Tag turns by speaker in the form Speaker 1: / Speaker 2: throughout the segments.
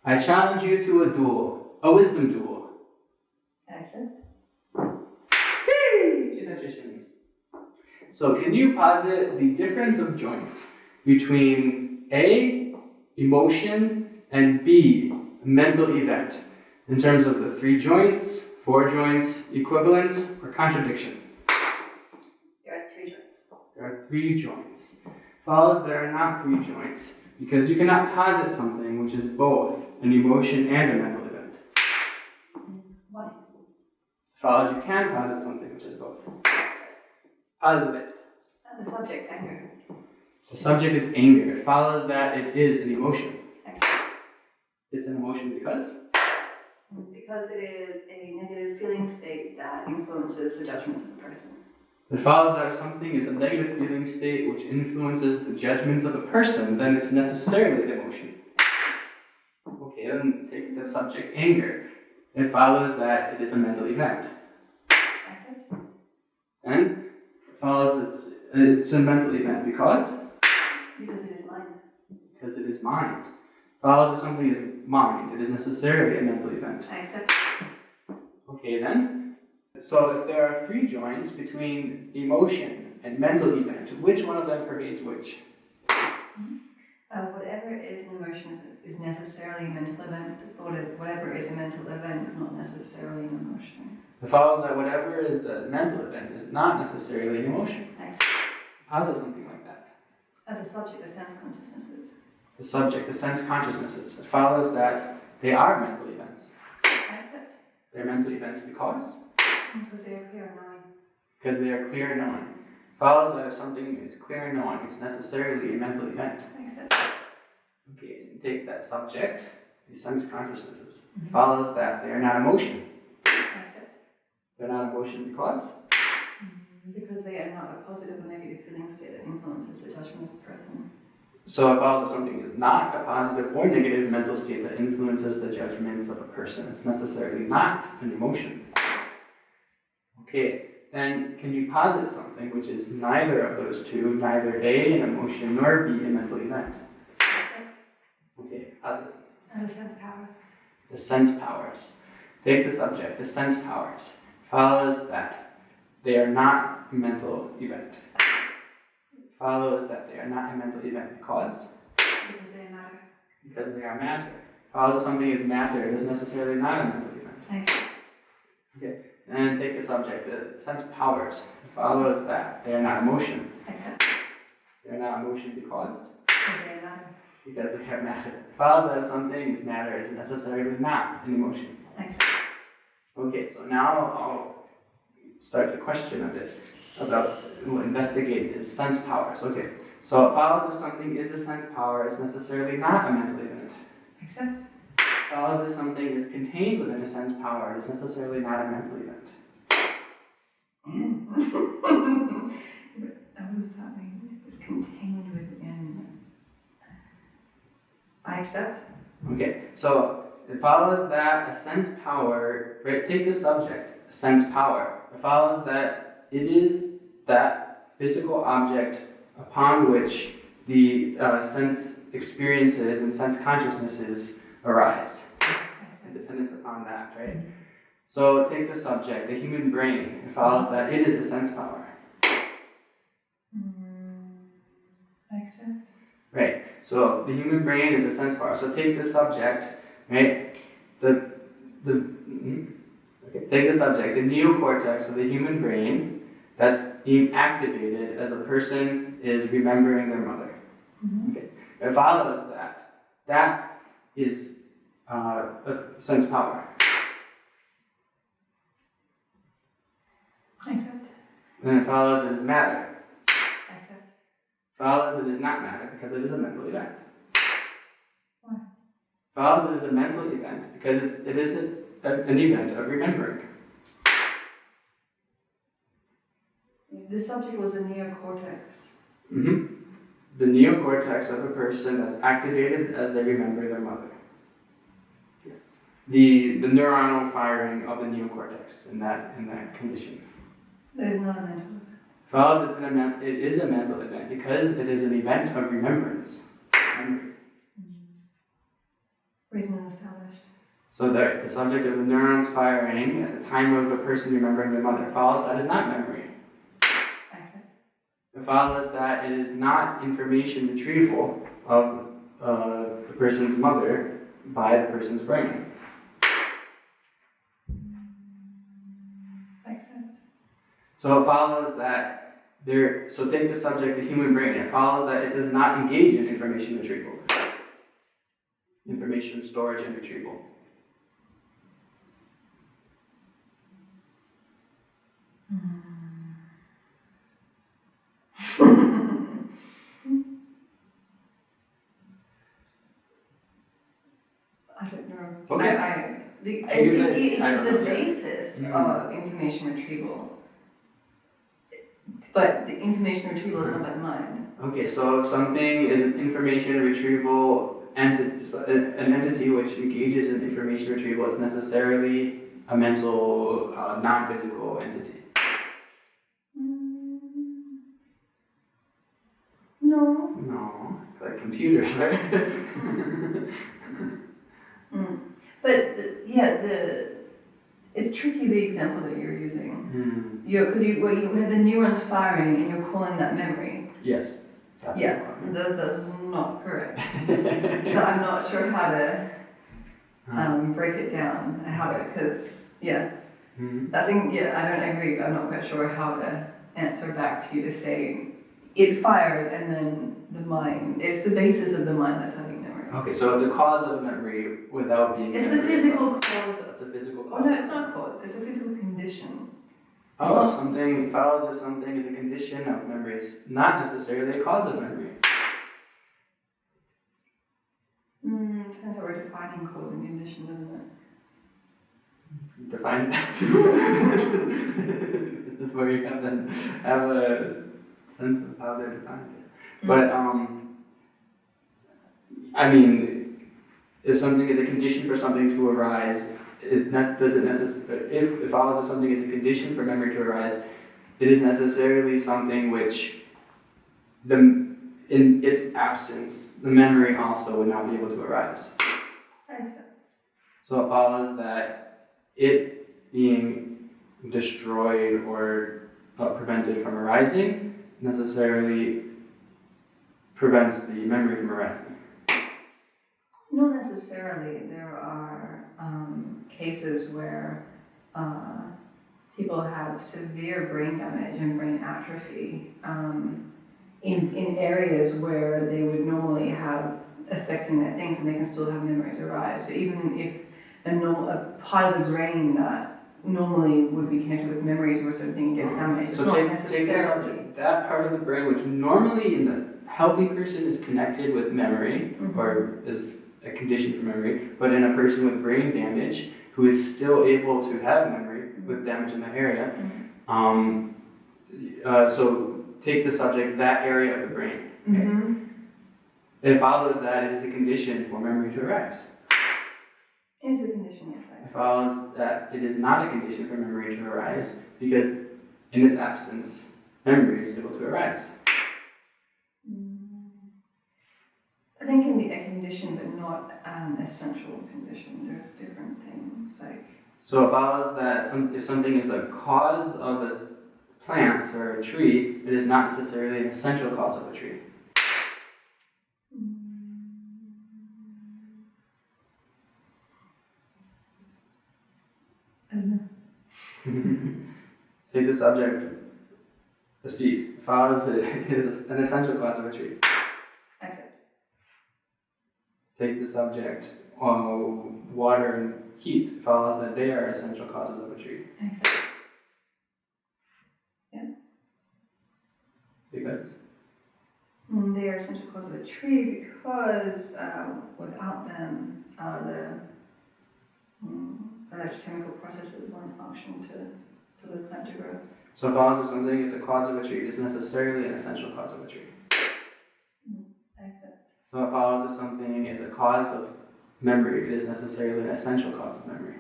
Speaker 1: I challenge you to a duel, a wisdom duel.
Speaker 2: Excellent.
Speaker 1: So can you posit the difference of joints between A, emotion, and B, mental event, in terms of the 3 joints, 4 joints, equivalence, or contradiction?
Speaker 2: There are 3 joints.
Speaker 1: There are 3 joints. Follows there are not 3 joints, because you cannot posit something which is both an emotion and a mental event.
Speaker 2: Why?
Speaker 1: Follows you can posit something which is both. Posit it.
Speaker 2: The subject, anger.
Speaker 1: The subject is anger. It follows that it is an emotion.
Speaker 2: Excellent.
Speaker 1: It's an emotion because?
Speaker 2: Because it is a negative feeling state that influences the judgments of the person.
Speaker 1: It follows that if something is a negative feeling state which influences the judgments of a person, then it's necessarily an emotion. Okay, then take the subject anger. It follows that it is a mental event.
Speaker 2: Excellent.
Speaker 1: And it follows it's a mental event because?
Speaker 2: Because it is mind.
Speaker 1: Because it is mind. Follows if something is mind, it is necessarily a mental event.
Speaker 2: Excellent.
Speaker 1: Okay then. So if there are 3 joints between emotion and mental event, which one of them pervades which?
Speaker 2: Whatever is an emotion is necessarily a mental event. Whatever is a mental event is not necessarily an emotion.
Speaker 1: It follows that whatever is a mental event is not necessarily an emotion.
Speaker 2: Excellent.
Speaker 1: How's it something like that?
Speaker 2: The subject, the sense consciousnesses.
Speaker 1: The subject, the sense consciousnesses. It follows that they are mental events.
Speaker 2: Excellent.
Speaker 1: They're mental events because?
Speaker 2: Because they are clear knowing.
Speaker 1: Because they are clear knowing. Follows that if something is clear knowing, it's necessarily a mental event.
Speaker 2: Excellent.
Speaker 1: Okay, take that subject, the sense consciousnesses. Follows that they are not emotion.
Speaker 2: Excellent.
Speaker 1: They're not emotion because?
Speaker 2: Because they are not a positive or negative feeling state that influences the judgment of the person.
Speaker 1: So it follows that something is not a positive or negative mental state that influences the judgments of a person. It's necessarily not an emotion. Okay, then can you posit something which is neither of those two, neither A, an emotion, nor B, a mental event?
Speaker 2: Excellent.
Speaker 1: Okay, posit.
Speaker 2: And the sense powers.
Speaker 1: The sense powers. Take the subject, the sense powers. Follows that they are not a mental event. Follows that they are not a mental event because?
Speaker 2: Because they matter.
Speaker 1: Because they are matter. Follows that something is matter, it is necessarily not a mental event.
Speaker 2: Excellent.
Speaker 1: Okay, and take the subject, the sense powers. It follows that they are not emotion.
Speaker 2: Excellent.
Speaker 1: They are not emotion because?
Speaker 2: Because they matter.
Speaker 1: Because they are matter. It follows that if something is matter, it is necessarily not an emotion.
Speaker 2: Excellent.
Speaker 1: Okay, so now I'll start the question a bit about investigate is sense powers. Okay, so it follows if something is a sense power, it's necessarily not a mental event.
Speaker 2: Excellent.
Speaker 1: It follows if something is contained within a sense power, it's necessarily not a mental event.
Speaker 2: What does that mean? It's contained within. I accept.
Speaker 1: Okay, so it follows that a sense power, right, take the subject, a sense power. It follows that it is that physical object upon which the sense experiences and sense consciousnesses arise. It depends upon that, right? So take the subject, the human brain. It follows that it is a sense power.
Speaker 2: I accept.
Speaker 1: Right. So the human brain is a sense power. So take the subject, right? Take the subject, the neocortex of the human brain that's being activated as a person is remembering their mother. Okay. It follows that that is a sense power.
Speaker 2: I accept.
Speaker 1: And it follows it is matter.
Speaker 2: I accept.
Speaker 1: Follows it is not matter because it is a mental event.
Speaker 2: Why?
Speaker 1: Follows it is a mental event because it is an event of remembering.
Speaker 2: The subject was the neocortex.
Speaker 1: The neocortex of a person that's activated as they remember their mother. Yes. The neuronal firing of the neocortex in that condition.
Speaker 2: That is not a mental event.
Speaker 1: Follows it is a mental event because it is an event of remembrance.
Speaker 2: Reason established.
Speaker 1: So the subject of the neurons firing at the time of a person remembering their mother follows that is not memory.
Speaker 2: Accept.
Speaker 1: It follows that it is not information retrieval of the person's mother by the person's brain.
Speaker 2: Accept.
Speaker 1: So it follows that so take the subject, the human brain, it follows that it does not engage in information retrieval. Information storage and retrieval.
Speaker 2: I don't know.
Speaker 1: Okay.
Speaker 2: It is the
Speaker 1: know, yeah.
Speaker 2: basis of information retrieval. But the information retrieval is not by mind.
Speaker 1: Okay, so if something is an information retrieval an entity which engages in information retrieval, it's necessarily a mental, non-physical entity.
Speaker 2: No.
Speaker 1: No, like computers, right?
Speaker 2: But it's tricky, the example that you're using. Because you have the neurons firing and you're calling that memory.
Speaker 1: Yes.
Speaker 2: Yeah, that's not correct. So I'm not sure how to break it down, because I don't agree, but I'm not quite sure how to answer back to you to say it fires and then the mind, it's the basis of the mind that's having memory.
Speaker 1: Okay, so it's a cause of memory without being
Speaker 2: It's the physical cause.
Speaker 1: It's a physical
Speaker 2: Oh
Speaker 1: cause.
Speaker 2: no, it's not cause, it's a physical condition.
Speaker 1: If something follows or something is a condition of memory, it's not necessarily a cause of memory.
Speaker 2: Depends how we're defining cause and condition, doesn't it?
Speaker 1: Define that. This is where you have a sense of how they're defined. But I mean, if something is a condition for something to arise, if it follows that something is a condition for memory to arise, it is necessarily something which, in its absence, the memory also would not be able to arise. So it follows that it being destroyed or prevented from arising necessarily prevents the memory from arising.
Speaker 2: Not necessarily. There are cases where people have severe brain damage and brain atrophy in areas where they would normally have affecting their things, and they can still have memories arise. So even if a part of the brain that normally would be connected with memories or something gets damaged, it's
Speaker 1: so
Speaker 2: not
Speaker 1: take the
Speaker 2: necessarily.
Speaker 1: subject, that part of the brain which normally in the healthy person is connected with memory or is a condition for memory, but in a person with brain damage who is still able to have memory with damage in the area, so take the subject, that area of the brain. Okay? It follows that it is a condition for memory to arise.
Speaker 2: It is a condition, yes.
Speaker 1: It follows that it is not a condition for memory to arise because in its absence, memory is able to arise.
Speaker 2: I think it can be a condition, but not an essential condition. There's different things like.
Speaker 1: So it follows that if something is a cause of a plant or a tree, it is not necessarily an essential cause of a tree.
Speaker 2: I don't know.
Speaker 1: Take the subject, the seed. It follows it is an essential cause of a tree.
Speaker 2: Accept.
Speaker 1: Take the subject, water and heat. It follows that they are essential causes of a tree.
Speaker 2: Accept. Yeah.
Speaker 1: Because?
Speaker 2: They are essential cause of a tree because without them, the electrochemical processes won't function for the plant to grow.
Speaker 1: So it follows that something is a cause of a tree. It is necessarily an essential cause of a tree.
Speaker 2: Accept.
Speaker 1: So it follows that something is a cause of memory. It is necessarily an essential cause of memory.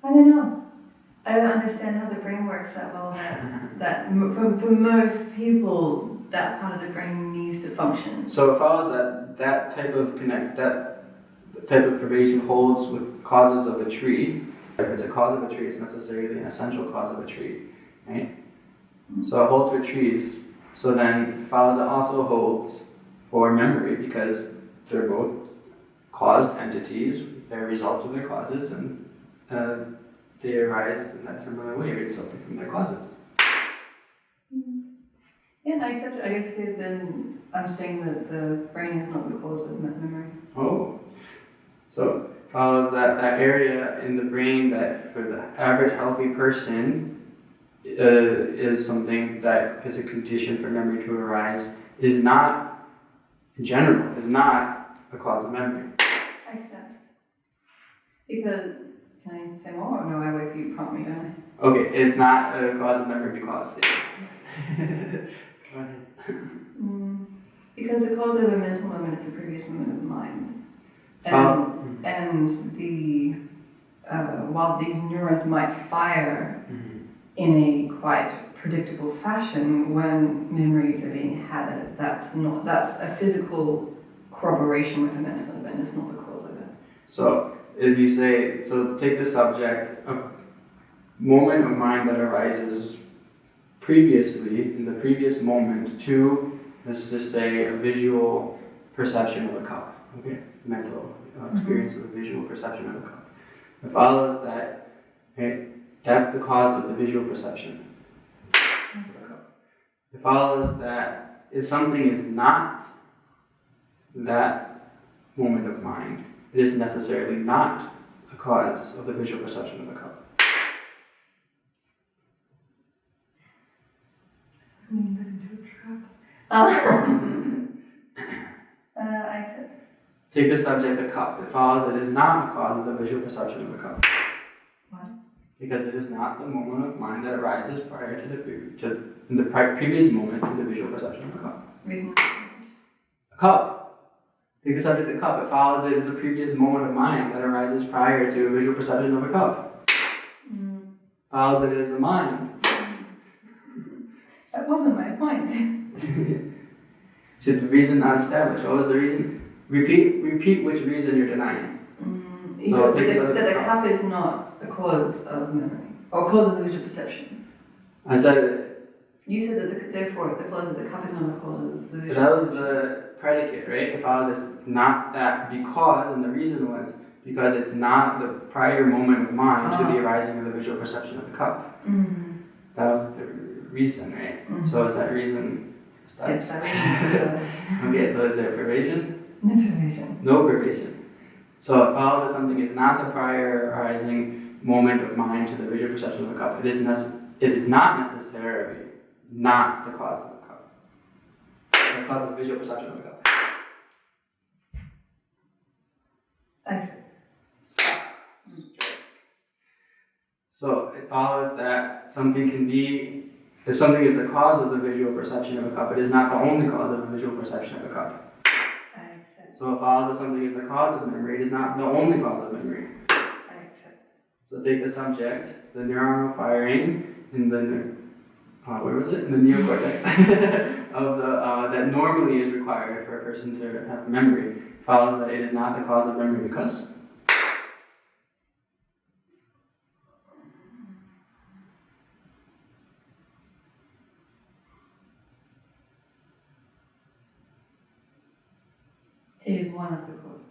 Speaker 2: I don't know. I don't understand how the brain works that well. For most people, that part of the brain needs to function.
Speaker 1: So it follows that type of pervasion holds with causes of a tree. If it's a cause of a tree, it's necessarily an essential cause of a tree, right? So it holds for trees. So then it follows it also holds for memory, because they're both caused entities. They're results of their causes, and they arise in that similar way, resulting from their causes.
Speaker 2: Yeah, I accept it. I guess then I'm saying that the brain is not the cause of memory.
Speaker 1: Oh, so it follows that area in the brain that for the average healthy person is something that is a condition for memory to arise, is not, in general, is not a cause of memory.
Speaker 2: I accept. Because, can I say more? Or no, I wait for you to prompt me, don't I?
Speaker 1: Okay, it's not a cause of memory because Go ahead.
Speaker 2: Because the cause of a mental moment is the previous moment of the mind. And the while these neurons might fire in a quite predictable fashion when memories are being had, that's a physical corroboration with a mental event. It's not the cause of it.
Speaker 1: So if you say, so take the subject, a moment of mind that arises previously, in the previous moment, to, let's just say, a visual perception of a cup, okay? Mental experience of a visual perception of a cup. It follows that, right, that's the cause of the visual perception of a cup. It follows that if something is not that moment of mind, it is necessarily not the cause of the visual perception of a cup.
Speaker 2: I mean, get into a trap. I accept.
Speaker 1: Take the subject, the cup. It follows that it is not the cause of the visual perception of a cup.
Speaker 2: Why?
Speaker 1: Because it is not the moment of mind that arises prior to the previous moment to the visual perception of a cup.
Speaker 2: Reason.
Speaker 1: A cup. Take the subject, the cup. It follows it is the previous moment of mind that arises prior to a visual perception of a cup. Follows it is the mind.
Speaker 2: That wasn't my point.
Speaker 1: Should the reason not established? What was the reason? Repeat which reason you're denying.
Speaker 2: You said that the cup is not a cause of memory, or a cause of the visual perception.
Speaker 1: I said
Speaker 2: You said that therefore it follows that the cup is not a cause of the visual
Speaker 1: that was
Speaker 2: perception.
Speaker 1: the predicate, right? It follows it's not that because, and the reason was because it's not the prior moment of mind to the arising of the visual perception of the cup. That was the reason, right? So is that reason established?
Speaker 2: Yes, that reason.
Speaker 1: Okay, so is there pervasion?
Speaker 2: No pervasion.
Speaker 1: No pervasion. So it follows that something is not the prior arising moment of mind to the visual perception of a cup. It is not necessarily not the cause of a cup. The cause of the visual perception of a cup.
Speaker 2: Thanks.
Speaker 1: So it follows that something can be, if something is the cause of the visual perception of a cup, it is not the only cause of the visual perception of a cup. So it follows that something is the cause of memory, it is not the only cause of memory.
Speaker 2: I accept.
Speaker 1: So take the subject, the neuronal firing in the, where was it? In the neocortex of the, that normally is required for a person to have memory, follows that it is not the cause of memory because
Speaker 2: it is one of the causes.